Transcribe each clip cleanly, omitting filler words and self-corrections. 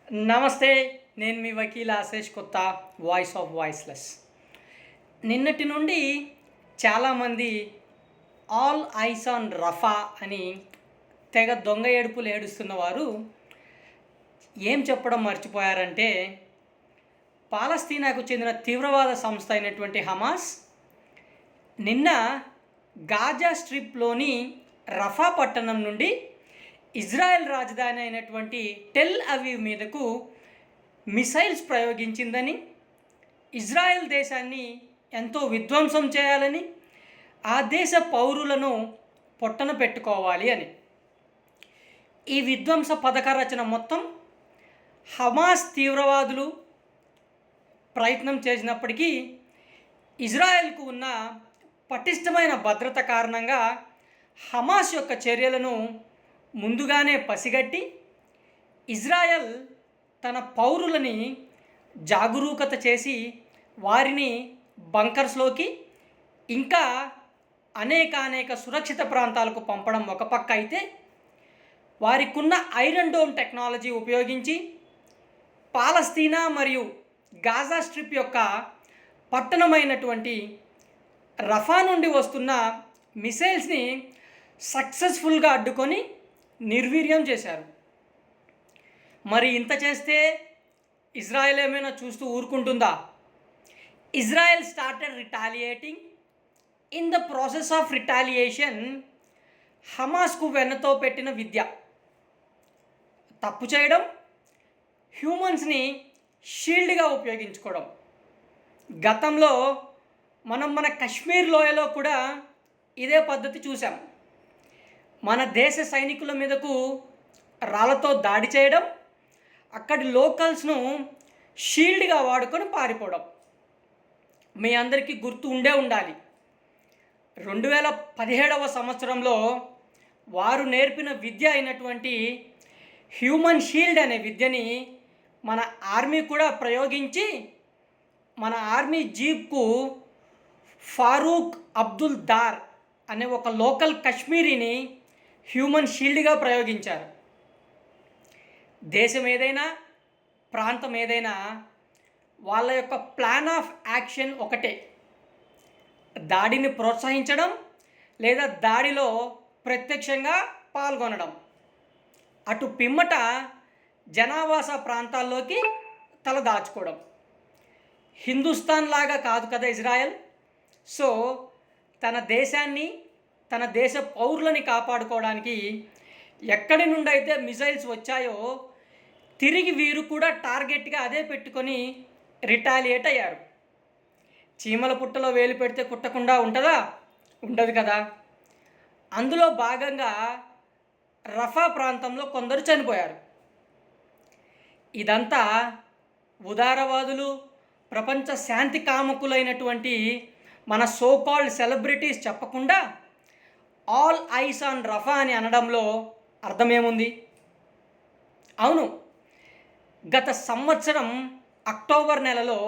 నమస్తే. నేను మీ వకీల్ ఆశేష్ కొత్త, వాయిస్ ఆఫ్ వాయిస్‌లెస్. నిన్నటి నుండి చాలామంది ఆల్ ఐస్ ఆన్ రఫా అని తెగ దొంగ ఏడుపులు ఏడుస్తున్నవారు ఏం చెప్పడం మర్చిపోయారంటే, పాలస్తీనాకు చెందిన తీవ్రవాద సంస్థ అయినటువంటి హమాస్ నిన్న గాజా స్ట్రిప్‌లోని రఫా పట్టణం నుండి ఇజ్రాయెల్ రాజధాని అయినటువంటి టెల్ అవీవ్ మీదకు మిసైల్స్ ప్రయోగించిందని, ఇజ్రాయెల్ దేశాన్ని ఎంతో విధ్వంసం చేయాలని, ఆ దేశ పౌరులను పొట్టన పెట్టుకోవాలి అని. ఈ విధ్వంస పథక రచన మొత్తం హమాస్ తీవ్రవాదులు ప్రయత్నం చేసినప్పటికీ ఇజ్రాయెల్కు ఉన్న పటిష్టమైన భద్రత కారణంగా హమాస్ యొక్క చర్యలను ముందుగానే పసిగట్టి ఇజ్రాయెల్ తన పౌరులని జాగరూకత చేసి వారిని బంకర్స్లోకి ఇంకా అనేక సురక్షిత ప్రాంతాలకు పంపడం ఒక పక్క అయితే, వారికున్న ఐరన్ డోమ్ టెక్నాలజీ ఉపయోగించి పాలస్తీనా మరియు గాజా స్ట్రిప్ యొక్క పట్టణమైనటువంటి రఫా నుండి వస్తున్న మిసైల్స్ని సక్సెస్ఫుల్గా అడ్డుకొని నిర్వీర్యం చేశారు. మరి ఇంత చేస్తే ఇజ్రాయెల్ ఏమైనా చూస్తూ ఊరుకుంటుందా? Israel started retaliating. In the process of retaliation హమాస్కు వెన్నతో పెట్టిన విద్య తప్పు చేయడం, హ్యూమన్స్ని షీల్డ్గా ఉపయోగించుకోవడం. గతంలో మన కశ్మీర్ లోయలో కూడా ఇదే పద్ధతి చూసాం. మన దేశ సైనికుల మీదకు రాళ్లతో దాడి చేయడం, అక్కడి లోకల్స్ను షీల్డ్గా వాడుకొని పారిపోవడం. మీ అందరికీ గుర్తు ఉండాలి, 2017వ సంవత్సరంలో వారు నేర్పిన విద్య అయినటువంటి హ్యూమన్ షీల్డ్ అనే విద్యని మన ఆర్మీ కూడా ప్రయోగించి మన ఆర్మీ జీప్కు ఫారూక్ అబ్దుల్ దార్ అనే ఒక లోకల్ కశ్మీరీని హ్యూమన్ షీల్డ్గా ప్రయోగించారు. దేశం ఏదైనా, ప్రాంతం ఏదైనా వాళ్ళ యొక్క ప్లాన్ ఆఫ్ యాక్షన్ ఒకటే: దాడిని ప్రోత్సహించడం లేదా దాడిలో ప్రత్యక్షంగా పాల్గొనడం. అటు పిమ్మట జనావాస ప్రాంతాల్లోకి తల దాచుకోవడం. హిందుస్థాన్ లాగా కాదు కదా ఇజ్రాయెల్. సో తన దేశాన్ని, తన దేశ పౌరులని కాపాడుకోవడానికి ఎక్కడి నుండి అయితే మిసైల్స్ వచ్చాయో తిరిగి వీరు కూడా టార్గెట్గా అదే పెట్టుకొని రిటాలియేట్ అయ్యారు. చీమల పుట్టలో వేలు పెడితే కుట్టకుండా ఉంటుందా? ఉండదు కదా. అందులో భాగంగా రఫా ప్రాంతంలో కొందరు చనిపోయారు. ఇదంతా ఉదారవాదులు, ప్రపంచ శాంతి కామకులైనటువంటి మన సోకాల్డ్ సెలబ్రిటీస్ చెప్పకుండా ఆల్ ఐస్ ఆన్ రఫా అని అనడంలో అర్థమేముంది? అవును, గత సంవత్సరం అక్టోబర్ నెలలో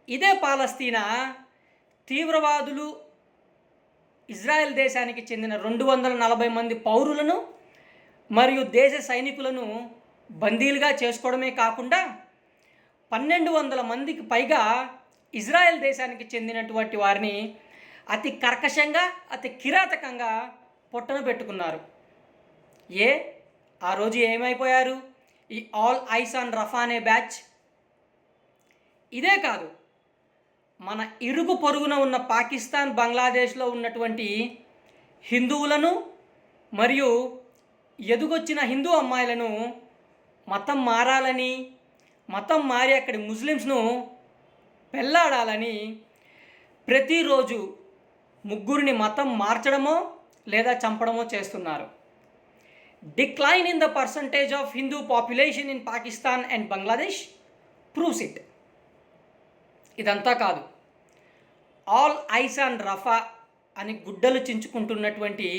ఇదే పాలస్తీనా తీవ్రవాదులు ఇజ్రాయెల్ దేశానికి చెందిన 240 మంది పౌరులను మరియు దేశ సైనికులను బందీలుగా చేసుకోవడమే కాకుండా 1200 మందికి పైగా ఇజ్రాయెల్ దేశానికి చెందినటువంటి వారిని అతి కర్కశంగా, అతి కిరాతకంగా పొట్టన పెట్టుకున్నారు. ఆ రోజు ఏమైపోయారు ఈ ఆల్ ఐస్ ఆన్ రఫా అనే బ్యాచ్? ఇదే కాదు, మన ఇరుగు పొరుగున ఉన్న పాకిస్తాన్, బంగ్లాదేశ్లో ఉన్నటువంటి హిందువులను మరియు ఎదుగొచ్చిన హిందూ అమ్మాయిలను మతం మారాలని, మతం మారి అక్కడి ముస్లిమ్స్ను పెళ్లాడాలని ప్రతిరోజు 3 మతం మార్చడమో లేదా చంపడమో చేస్తున్నారు. Decline in the percentage of Hindu population in Pakistan and Bangladesh proves it. ఇదంతా కాదు, ఆల్ ఐస్ ఆన్ రఫా అని గుడ్డలు చించుకుంటున్నటువంటి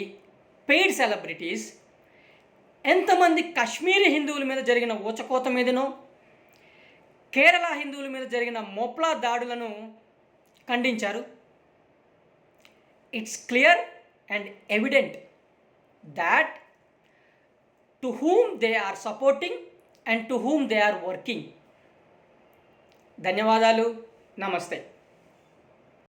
పెయిడ్ సెలబ్రిటీస్ ఎంతమంది కశ్మీరీ హిందువుల మీద జరిగిన ఊచకోత మీదనో, కేరళ హిందువుల మీద జరిగిన మోప్లా దాడులను ఖండించారు. It's clear and evident that to whom they are supporting and to whom they are working. ధన్యవాదాలు. నమస్తే.